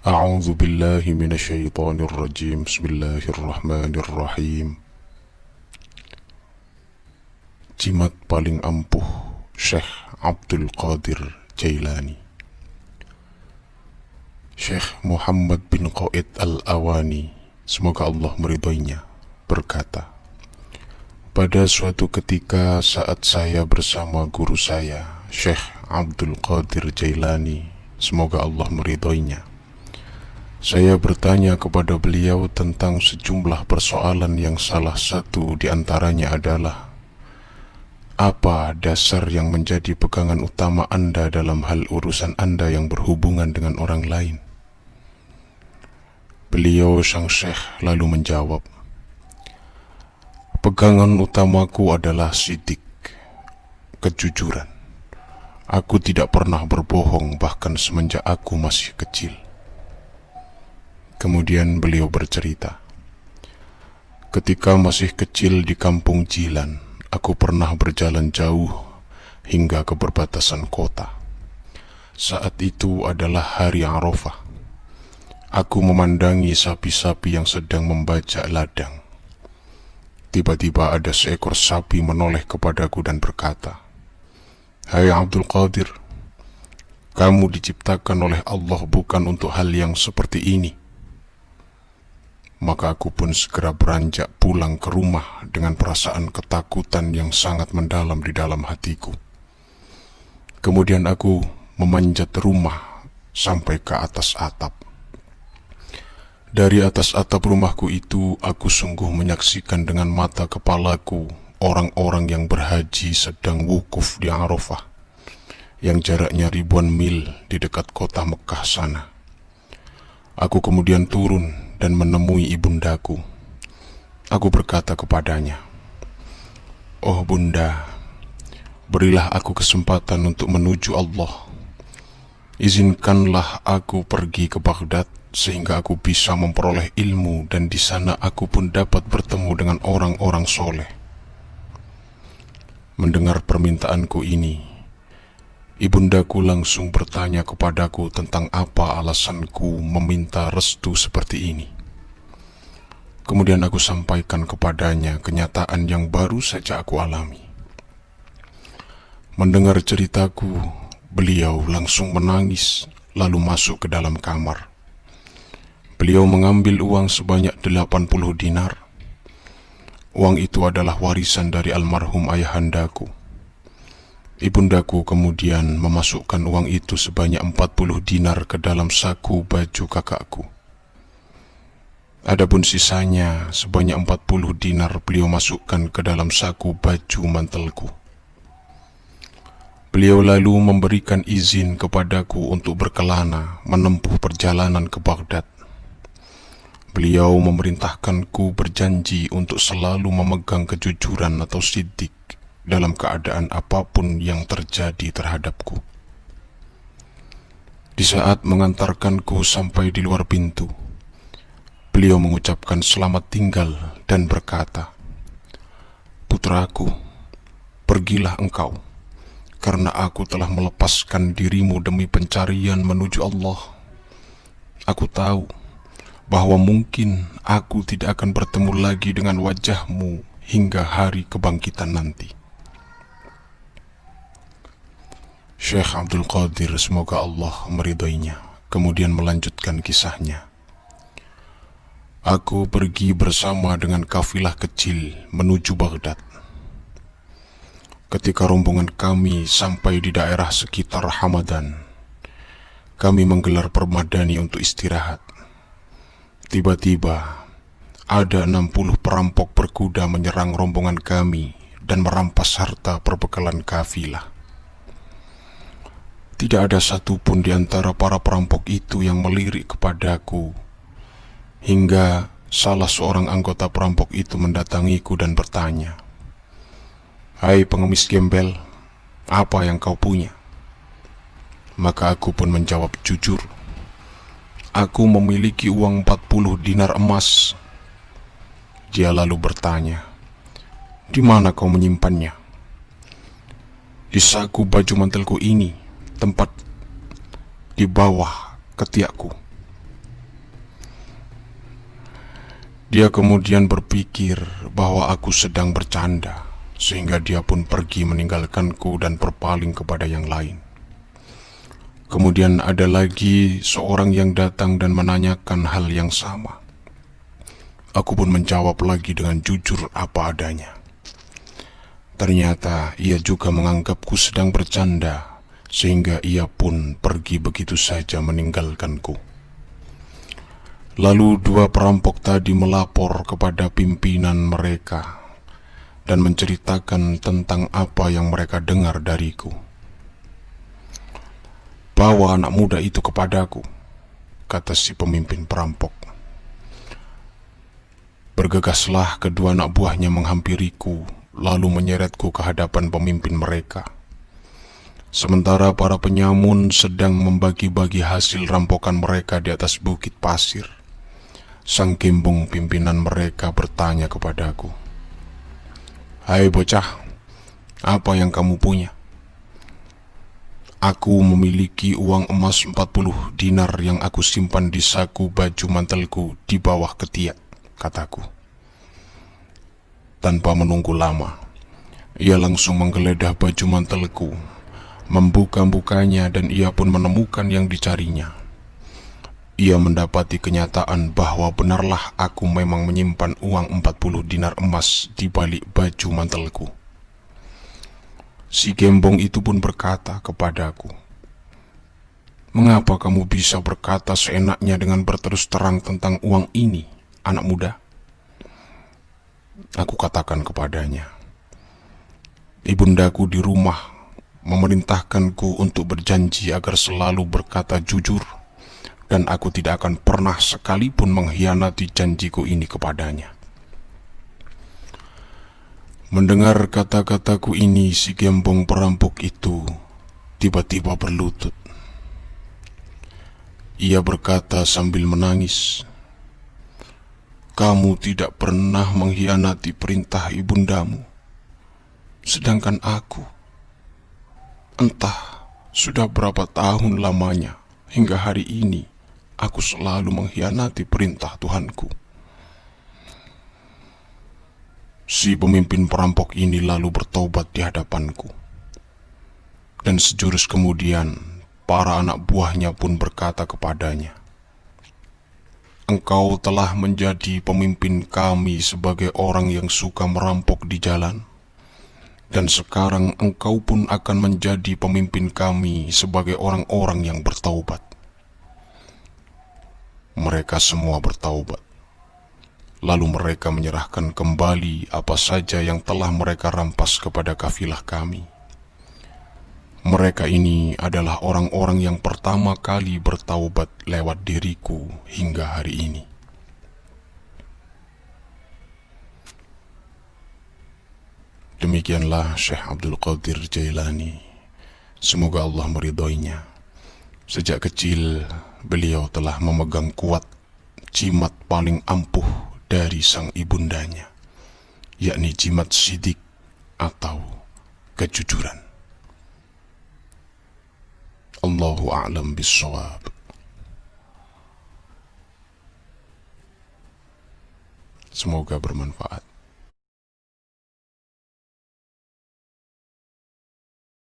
A'udzu billahi minasyaitonir rajim. Bismillahirrahmanirrahim. Jimat paling ampuh Syekh Abdul Qadir Jailani. Syekh Muhammad bin Qaid Al-Awani, semoga Allah meridhoinya, berkata, pada suatu ketika saat saya bersama guru saya, Syekh Abdul Qadir Jailani, semoga Allah meridhoinya, saya bertanya kepada beliau tentang sejumlah persoalan yang salah satu di antaranya adalah, apa dasar yang menjadi pegangan utama Anda dalam hal urusan Anda yang berhubungan dengan orang lain? Beliau sang Syekh lalu menjawab, pegangan utamaku adalah sidik, kejujuran. Aku tidak pernah berbohong bahkan semenjak aku masih kecil. Kemudian beliau bercerita, ketika masih kecil di kampung Jilan, aku pernah berjalan jauh hingga ke perbatasan kota. Saat itu adalah hari Arafah. Aku memandangi sapi-sapi yang sedang membajak ladang. Tiba-tiba ada seekor sapi menoleh kepadaku dan berkata, "Hai Abdul Qadir, kamu diciptakan oleh Allah bukan untuk hal yang seperti ini." Maka aku pun segera beranjak pulang ke rumah dengan perasaan ketakutan yang sangat mendalam di dalam hatiku. Kemudian aku memanjat rumah sampai ke atas atap. Dari atas atap rumahku itu, aku sungguh menyaksikan dengan mata kepalaku orang-orang yang berhaji sedang wukuf di Arafah, yang jaraknya ribuan mil di dekat kota Mekah sana. Aku kemudian turun dan menemui ibundaku. Aku berkata kepadanya, "Oh bunda, berilah aku kesempatan untuk menuju Allah. Izinkanlah aku pergi ke Baghdad sehingga aku bisa memperoleh ilmu dan di sana aku pun dapat bertemu dengan orang-orang soleh." Mendengar permintaanku ini, ibundaku langsung bertanya kepadaku tentang apa alasanku meminta restu seperti ini. Kemudian aku sampaikan kepadanya kenyataan yang baru saja aku alami. Mendengar ceritaku, beliau langsung menangis lalu masuk ke dalam kamar. Beliau mengambil uang sebanyak 80 dinar. Uang itu adalah warisan dari almarhum ayahandaku. Ibundaku kemudian memasukkan uang itu sebanyak 40 dinar ke dalam saku baju kakakku. Adapun sisanya sebanyak 40 dinar beliau masukkan ke dalam saku baju mantelku. Beliau lalu memberikan izin kepadaku untuk berkelana menempuh perjalanan ke Baghdad. Beliau memerintahkanku berjanji untuk selalu memegang kejujuran atau siddiq dalam keadaan apapun yang terjadi terhadapku. Di saat mengantarkanku sampai di luar pintu, beliau mengucapkan selamat tinggal dan berkata, "Putraku, pergilah engkau, karena aku telah melepaskan dirimu demi pencarian menuju Allah. Aku tahu bahwa mungkin aku tidak akan bertemu lagi dengan wajahmu hingga hari kebangkitan nanti." Syekh Abdul Qadir, semoga Allah meridhoinya, kemudian melanjutkan kisahnya. Aku pergi bersama dengan kafilah kecil menuju Baghdad. Ketika rombongan kami sampai di daerah sekitar Hamadan, kami menggelar permadani untuk istirahat. Tiba-tiba ada 60 perampok berkuda menyerang rombongan kami dan merampas harta perbekalan kafilah. Tidak ada satupun di antara para perampok itu yang melirik kepadaku, hingga salah seorang anggota perampok itu mendatangiku dan bertanya, "Hai pengemis gembel, apa yang kau punya?" Maka aku pun menjawab jujur, "Aku memiliki uang 40 dinar emas." Dia lalu bertanya, "Di mana kau menyimpannya?" "Di saku baju mantelku ini, tempat di bawah ketiakku." Dia kemudian berpikir bahwa aku sedang bercanda, sehingga dia pun pergi meninggalkanku dan berpaling kepada yang lain. Kemudian ada lagi seorang yang datang dan menanyakan hal yang sama. Aku pun menjawab lagi dengan jujur apa adanya. Ternyata ia juga menganggapku sedang bercanda, sehingga ia pun pergi begitu saja meninggalkanku. Lalu dua perampok tadi melapor kepada pimpinan mereka dan menceritakan tentang apa yang mereka dengar dariku. "Bawa anak muda itu kepadaku," kata si pemimpin perampok. Bergegaslah kedua anak buahnya menghampiriku, lalu menyeretku ke hadapan pemimpin mereka. Sementara para penyamun sedang membagi-bagi hasil rampokan mereka di atas bukit pasir, sang gembong pimpinan mereka bertanya kepadaku, "Hai bocah, apa yang kamu punya?" "Aku memiliki uang emas 40 dinar yang aku simpan di saku baju mantelku di bawah ketiak," kataku. Tanpa menunggu lama, ia langsung menggeledah baju mantelku, membuka-bukanya, dan ia pun menemukan yang dicarinya. Ia mendapati kenyataan bahwa benarlah aku memang menyimpan uang 40 dinar emas di balik baju mantelku. Si gembong itu pun berkata kepadaku, "Mengapa kamu bisa berkata seenaknya dengan berterus terang tentang uang ini, anak muda?" Aku katakan kepadanya, "Ibundaku di rumah memerintahkanku untuk berjanji agar selalu berkata jujur, dan aku tidak akan pernah sekalipun mengkhianati janjiku ini kepadanya." Mendengar kata-kataku ini, si gembong perampok itu tiba-tiba berlutut. Ia berkata sambil menangis, "Kamu tidak pernah mengkhianati perintah ibundamu, sedangkan aku, entah sudah berapa tahun lamanya hingga hari ini, aku selalu mengkhianati perintah Tuhanku." Si pemimpin perampok ini lalu bertobat di hadapanku. Dan sejurus kemudian, para anak buahnya pun berkata kepadanya, "Engkau telah menjadi pemimpin kami sebagai orang yang suka merampok di jalan, dan sekarang engkau pun akan menjadi pemimpin kami sebagai orang-orang yang bertaubat." Mereka semua bertaubat. Lalu mereka menyerahkan kembali apa saja yang telah mereka rampas kepada kafilah kami. Mereka ini adalah orang-orang yang pertama kali bertaubat lewat diriku hingga hari ini. Demikianlah Syekh Abdul Qadir Jailani. Semoga Allah meridhoinya. Sejak kecil, beliau telah memegang kuat jimat paling ampuh dari sang ibundanya, yakni jimat sidik atau kejujuran. Allahu a'lam bishawab. Semoga bermanfaat.